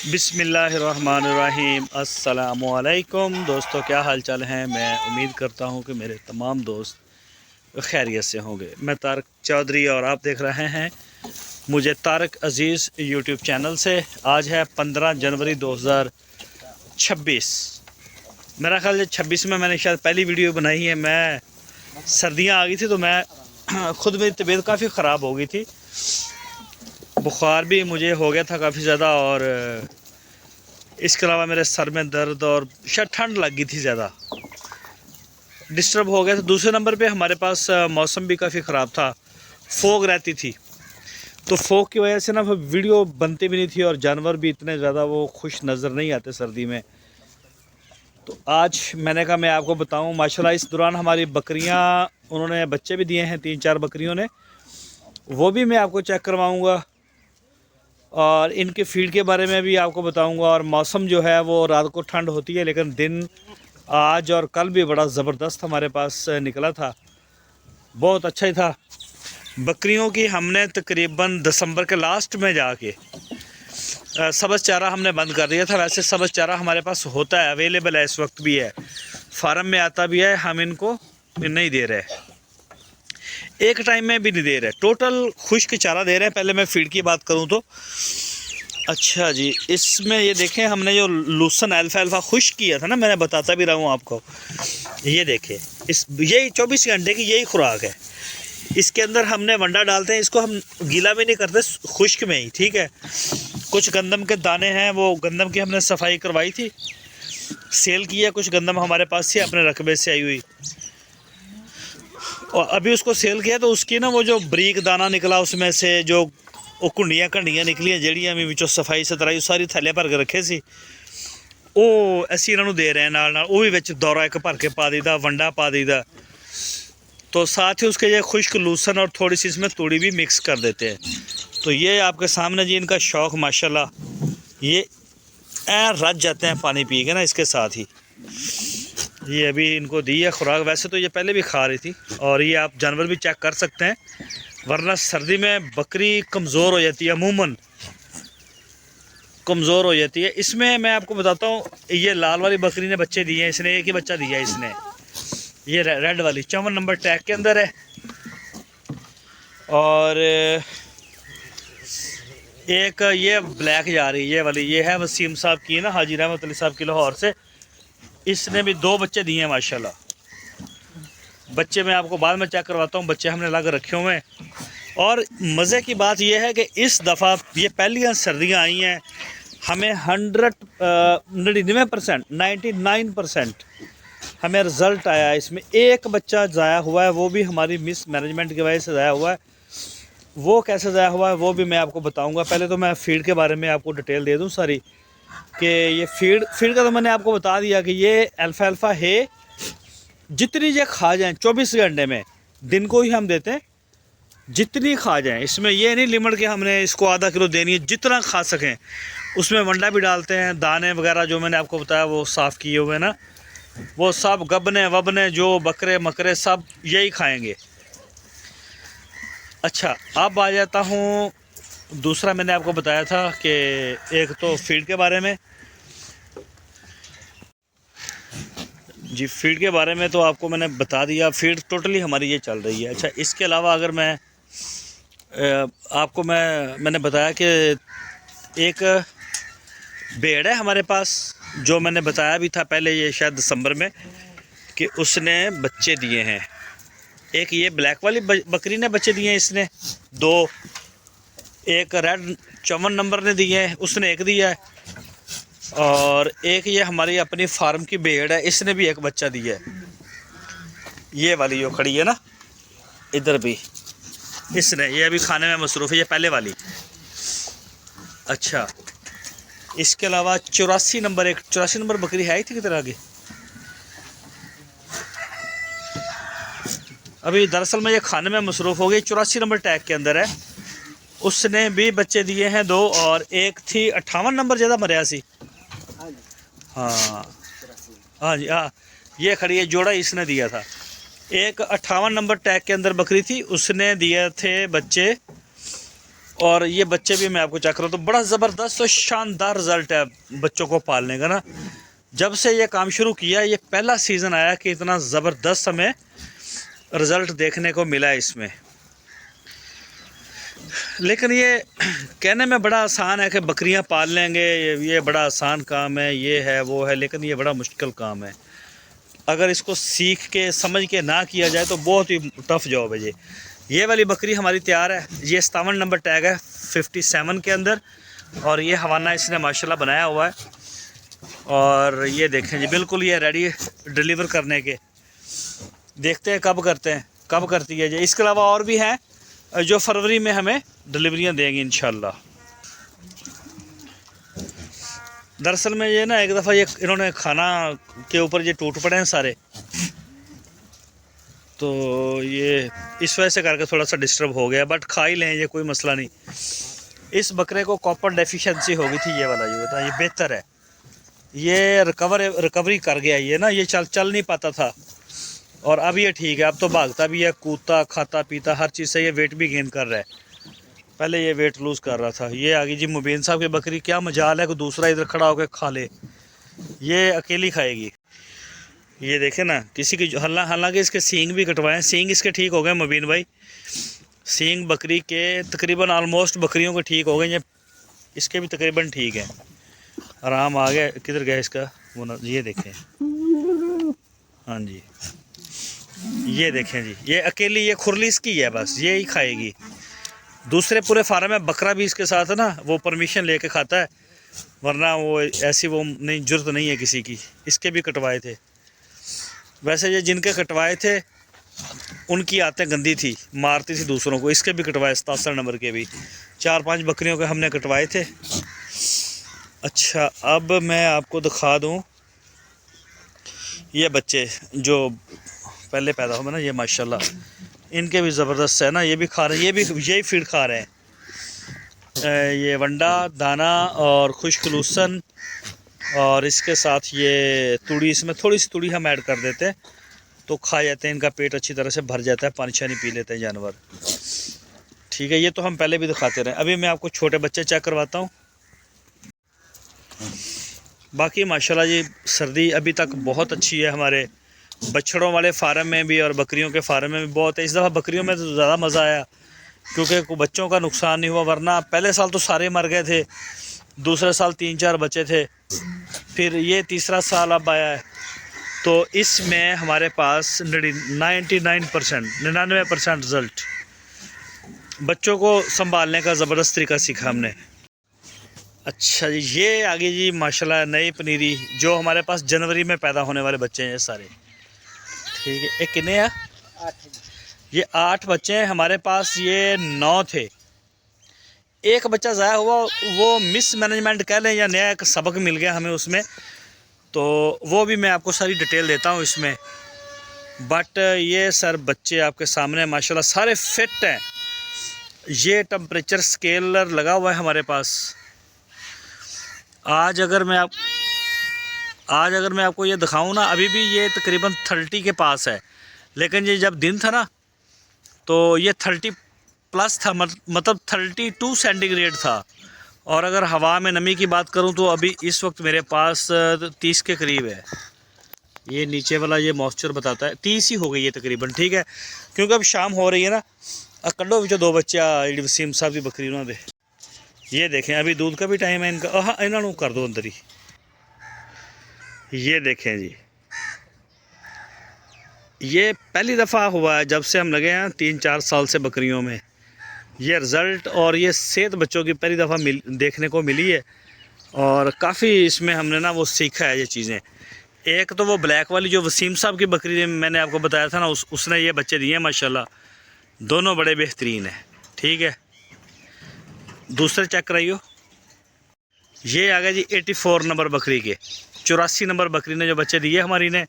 बिस्मिल्लाहिर्रहमानिर्रहीम। अस्सलामुअलैकुम दोस्तों, क्या हाल चाल हैं। मैं उम्मीद करता हूं कि मेरे तमाम दोस्त खैरियत से होंगे। मैं तारक चौधरी और आप देख रहे हैं मुझे तारक अज़ीज़ यूट्यूब चैनल से। आज है 15 जनवरी 2026। मेरा ख्याल है 26 में मैंने शायद पहली वीडियो बनाई है। मैं सर्दियां आ गई थी तो मैं ख़ुद मेरी तबीयत काफ़ी ख़राब हो गई थी, बुखार भी मुझे हो गया था काफ़ी ज़्यादा, और इसके अलावा मेरे सर में दर्द और शायद ठंड लग गई थी, ज़्यादा डिस्टर्ब हो गया था। दूसरे नंबर पे हमारे पास मौसम भी काफ़ी ख़राब था, फोग रहती थी, तो फोग की वजह से ना वीडियो बनती भी नहीं थी, और जानवर भी इतने ज़्यादा वो खुश नज़र नहीं आते सर्दी में। तो आज मैंने कहा मैं आपको बताऊं, माशाल्लाह इस दौरान हमारी बकरियां, उन्होंने बच्चे भी दिए हैं 3-4 बकरियों ने, वो भी मैं आपको चेक करवाऊंगा, और इनके फीड के बारे में भी आपको बताऊंगा। और मौसम जो है वो रात को ठंड होती है, लेकिन दिन आज और कल भी बड़ा ज़बरदस्त हमारे पास निकला था, बहुत अच्छा ही था। बकरियों की हमने तकरीबन दिसंबर के लास्ट में जाके सब्ज़ चारा हमने बंद कर दिया था। वैसे सब्ज़ चारा हमारे पास होता है, अवेलेबल है, इस वक्त भी है, फार्म में आता भी है, हम इनको नहीं दे रहे, एक टाइम में भी नहीं दे रहे, टोटल खुश्क चारा दे रहे हैं। पहले मैं फीड की बात करूं तो अच्छा जी, इसमें ये देखें, हमने जो लूसन अल्फा खुश्क किया था ना, मैंने बताता भी रहा हूँ आपको, ये देखें, इस यही 24 घंटे की यही खुराक है। इसके अंदर हमने वंडा डालते हैं, इसको हम गीला भी नहीं करते, खुश्क में ही, ठीक है। कुछ गंदम के दाने हैं, वो गंदम की हमने सफाई करवाई थी, सेल किया। कुछ गंदम हमारे पास थी अपने रकबे से आई हुई, और अभी उसको सेल किया तो उसकी ना वो जो बरीक दाना निकला, उसमें से जो वो कुंडियाँ कंडियाँ निकलियाँ जड़ियाँ भी विचों सफाई सतराई सारी थैले भर के रखे सी, वो असी इन्हों दे रहे हैं नाल नाल। वो भी विच दौरा एक भर के पा दीदा, वंडा पा दीदा, तो साथ ही उसके ये खुश्क लूसन और थोड़ी सी इसमें तूड़ी भी मिक्स कर देते हैं। तो ये आपके सामने जी इनका शौक़ माशाल्लाह, ये रज जाते हैं पानी पी के ना, इसके साथ ही ये अभी इनको दी है खुराक। वैसे तो ये पहले भी खा रही थी, और ये आप जानवर भी चेक कर सकते हैं, वरना सर्दी में बकरी कमज़ोर हो जाती है, अमूमन कमज़ोर हो जाती है। इसमें मैं आपको बताता हूँ, ये लाल वाली बकरी ने बच्चे दिए हैं, इसने एक ही बच्चा दिया है इसने, ये रेड वाली 54 नंबर टैग के अंदर है। और एक ये ब्लैक जा रही है, ये वाली, ये है वसीम साहब की ना, हाजी रहमत अली साहब की लाहौर से, इसने भी 2 बच्चे दिए हैं माशाल्लाह। बच्चे मैं आपको बाद में चेक करवाता हूँ, बच्चे हमने लग रखे हुए हैं। और मज़े की बात यह है कि इस दफ़ा ये पहली सर्दियाँ आई हैं, हमें 99% 99% हमें रिज़ल्ट आया है। इसमें एक बच्चा ज़ाया हुआ है, वो भी हमारी मिस मैनेजमेंट की वजह से ज़ाया हुआ है। वो कैसे ज़ाया हुआ है वो भी मैं आपको बताऊंगा। पहले तो मैं फ़ीड के बारे में आपको डिटेल दे दूं सारी, कि ये फ़ीड का तो मैंने आपको बता दिया कि ये अल्फ़ा है, जितनी ये खा जाएँ 24 घंटे में, दिन को ही हम देते हैं, जितनी खा जाएँ। इसमें ये नहीं लिमिट कि हमने इसको आधा किलो देनी है, जितना खा सकें। उसमें वंडा भी डालते हैं, दाने वगैरह जो मैंने आपको बताया वो साफ़ किए हुए ना, वो सब गबने वबने जो बकरे मकरे सब यही खाएंगे। अच्छा, अब आ जाता हूँ, दूसरा मैंने आपको बताया था कि एक तो फीड के बारे में जी, फीड के बारे में तो आपको मैंने बता दिया, फीड टोटली हमारी ये चल रही है। अच्छा, इसके अलावा अगर मैं आपको मैंने बताया कि एक भेड़ है हमारे पास, जो मैंने बताया भी था पहले, ये शायद दिसंबर में, कि उसने बच्चे दिए हैं। एक ये ब्लैक वाली बकरी ने बच्चे दिए हैं, इसने 2, एक रेड 54 नंबर ने दिए हैं, उसने एक दिया है, और एक ये हमारी अपनी फार्म की भेड़ है, इसने भी एक बच्चा दिया है। ये वाली जो खड़ी है ना इधर भी, इसने, ये अभी खाने में मसरूफ़ है, ये पहले वाली। अच्छा, इसके अलावा 84 नंबर, एक 84 नंबर बकरी है ही थी किधर आगे, अभी दरअसल में ये खाने में मसरूफ़ हो गई, 84 नंबर टैग के अंदर है, उसने भी बच्चे दिए हैं 2, और एक थी 58 नंबर, ज़्यादा मरिया सी, हाँ हाँ जी, हाँ ये खड़ी है, जोड़ा इसने दिया था। एक 58 नंबर टैग के अंदर बकरी थी, उसने दिए थे बच्चे और ये बच्चे भी मैं आपको चेक करूँ तो बड़ा ज़बरदस्त और शानदार रिज़ल्ट है बच्चों को पालने का ना। जब से ये काम शुरू किया, ये पहला सीज़न आया कि इतना ज़बरदस्त हमें रिज़ल्ट देखने को मिला है इसमें। लेकिन ये कहने में बड़ा आसान है कि बकरियां पाल लेंगे, ये बड़ा आसान काम है, ये है वो है, लेकिन ये बड़ा मुश्किल काम है। अगर इसको सीख के समझ के ना किया जाए तो बहुत ही टफ़ जॉब है ये वाली बकरी हमारी तैयार है। ये 57 नंबर टैग है 57 के अंदर, और ये हवाना इसने माशाल्लाह बनाया हुआ है। और ये देखें जी, बिल्कुल ये रेडी डिलीवर करने के। देखते हैं कब करते हैं, कब करती है जी। इसके अलावा और भी हैं जो फरवरी में हमें डिलीवरियां देंगी इंशाल्लाह। दरअसल में ये ना एक दफ़ा ये इन्होंने खाना के ऊपर ये टूट पड़े हैं सारे, तो ये इस वजह से करके थोड़ा सा डिस्टर्ब हो गया, बट खा ही लें, ये कोई मसला नहीं। इस बकरे को कॉपर डेफिशिएंसी हो गई थी, ये वाला जो था ये बेहतर है, ये रिकवरी कर गया। ये ना ये चल नहीं पाता था, और अब ये ठीक है, अब तो भागता भी है, कूदता खाता पीता हर चीज़ से ये वेट भी गेन कर रहा है। पहले ये वेट लूज़ कर रहा था। ये आ गई जी मुबीन साहब की बकरी। क्या मजाल है कि दूसरा इधर खड़ा होकर खा ले, ये अकेली खाएगी। ये देखे ना, किसी की हालांकि इसके सींग भी कटवाए, सींग इसके ठीक हो गए मुबीन भाई। सींग बकरी के तकरीबन ऑलमोस्ट बकरियों के ठीक हो गए, ये इसके भी तकरीबन ठीक है, आराम आ गया। किधर गया इसका वो ना, ये देखें, हाँ जी, ये देखें जी, ये अकेली, ये खुरली इसकी है, बस ये ही खाएगी। दूसरे पूरे फार्म में बकरा भी इसके साथ है ना, वो परमिशन लेके खाता है, वरना वो ऐसी वो नहीं, जुर्त नहीं है किसी की। इसके भी कटवाए थे, वैसे ये जिनके कटवाए थे उनकी आदतें गंदी थी, मारती थी दूसरों को। इसके भी कटवाए 67 नंबर के भी 4-5 बकरियों के हमने कटवाए थे। अच्छा, अब मैं आपको दिखा दूँ ये बच्चे जो पहले पैदा हुए ना, ये माशाल्लाह इनके भी ज़बरदस्त है ना, ये भी खा रहे हैं, ये भी यही फीड खा रहे हैं। ये वंडा दाना और खुश्क लूसन, और इसके साथ ये तूड़ी, इसमें थोड़ी सी तूड़ी हम ऐड कर देते हैं तो खा जाते हैं, इनका पेट अच्छी तरह से भर जाता है, पानी शानी पी लेते हैं जानवर। ठीक है, ये तो हम पहले भी दिखाते रहे। अभी मैं आपको छोटे बच्चे चेक करवाता हूँ। बाकी माशाल्लाह जी सर्दी अभी तक बहुत अच्छी है हमारे बछड़ों वाले फार्म में भी और बकरियों के फार्म में भी बहुत है। इस दफ़ा बकरियों में तो ज़्यादा मज़ा आया क्योंकि बच्चों का नुकसान नहीं हुआ, वरना पहले साल तो सारे मर गए थे, दूसरे साल 3-4 बचे थे, फिर ये तीसरा साल अब आया है। तो इसमें हमारे पास 99% रिज़ल्ट। बच्चों को संभालने का ज़बरदस्त तरीका सीखा हमने। अच्छा जी, ये आगे जी माशाल्लाह नई पनीरी जो हमारे पास जनवरी में पैदा होने वाले बच्चे हैं ये सारे। ठीक है, ये कितने हैं? 8। ये 8 बच्चे हैं हमारे पास, ये 9 थे। एक बच्चा ज़ाया हुआ, वो मिस मैनेजमेंट कह लें या नया एक सबक मिल गया हमें उसमें, तो वो भी मैं आपको सारी डिटेल देता हूँ इसमें। बट ये सर बच्चे आपके सामने माशाल्लाह सारे फिट हैं। ये टेम्परेचर स्केलर लगा हुआ है हमारे पास। आज अगर मैं आपको ये दिखाऊं ना, अभी भी ये तकरीबन 30 के पास है, लेकिन ये जब दिन था ना तो ये 30 प्लस था, मतलब 32 सेंटीग्रेड था। और अगर हवा में नमी की बात करूं तो अभी इस वक्त मेरे पास 30 के करीब है। ये नीचे वाला ये मॉइस्चर बताता है 30 ही हो गई है तकरीबन। ठीक है, क्योंकि अब शाम हो रही है ना। कड्डो भी जो 2 बच्चा वसीम साहब की बकरी उन्होंने, ये देखें अभी दूध का भी टाइम है इनका। हाँ, इन्होंने कर दो अंदर ही। ये देखें जी, ये पहली दफ़ा हुआ है जब से हम लगे हैं 3-4 साल से बकरियों में, ये रिज़ल्ट और ये सेहत बच्चों की पहली दफ़ा देखने को मिली है। और काफ़ी इसमें हमने ना वो सीखा है ये चीज़ें। एक तो वो ब्लैक वाली जो वसीम साहब की बकरी मैंने आपको बताया था ना, उसने ये बच्चे दिए माशाल्लाह, दोनों बड़े बेहतरीन हैं। ठीक है, दूसरे चेक कराइयो। ये आ गया जी 84 नंबर बकरी के, 84 नंबर बकरी ने जो बच्चे दिए हमारी ने,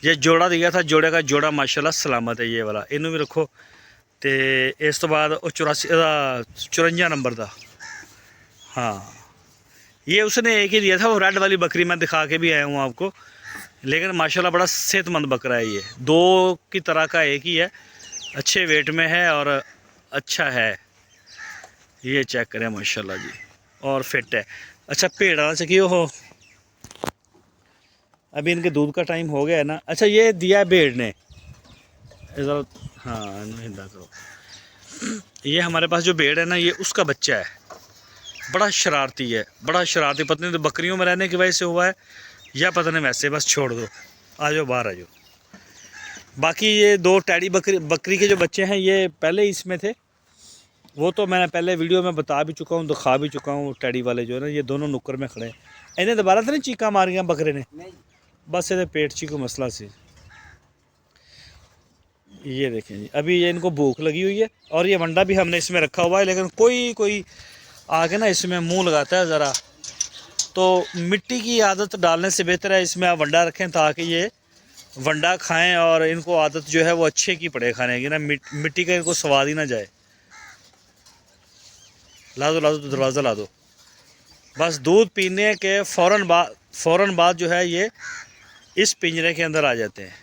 ये जोड़ा दिया था, जोड़े का जोड़ा माशाल्लाह सलामत है ये वाला, इनू भी रखो। तो इस तो बाद 54 नंबर था। हाँ, ये उसने एक ही दिया था, वो रेड वाली बकरी मैं दिखा के भी आया हूँ आपको, लेकिन माशाल्लाह बड़ा सेहतमंद बकरा है ये। 2 की तरह का एक ही है, अच्छे वेट में है और अच्छा है। ये चेक करें माशाल्लाह जी, और फिट है। अच्छा भेड़ा से क्यों हो, अभी इनके दूध का टाइम हो गया है ना। अच्छा ये दिया है भेड़ ने, हाँ हिंदा करो। ये हमारे पास जो भेड़ है ना, ये उसका बच्चा है, बड़ा शरारती है, बड़ा शरारती। पता नहीं तो बकरियों में रहने की वजह से हुआ है या पता नहीं वैसे, बस छोड़ दो, आ जाओ बाहर आ जाओ। बाकी ये दो टैडी बकरी के जो बच्चे हैं ये पहले इसमें थे, वो तो मैंने पहले वीडियो में बता भी चुका हूँ, दिखा भी चुका हूँ। टैडी वाले जो है ना, ये दोनों नुक्कर में खड़े हैं। इन्हें दोबारा तो नहीं चीका मारियाँ बकरे ने, बस ये पेट ची को मसला सी। ये देखें जी, अभी ये इनको भूख लगी हुई है, और ये वंडा भी हमने इसमें रखा हुआ है, लेकिन कोई आके ना इसमें मुंह लगाता है ज़रा। तो मिट्टी की आदत डालने से बेहतर है इसमें आप वंडा रखें, ताकि ये वंडा खाएं और इनको आदत जो है वो अच्छे की पड़े खाने की ना, मिट्टी का इनको स्वाद ही ना जाए। ला दो तो दरवाज़ा ला दो। बस दूध पीने के फ़ौरन बाद जो है ये इस पिंजरे के अंदर आ जाते हैं।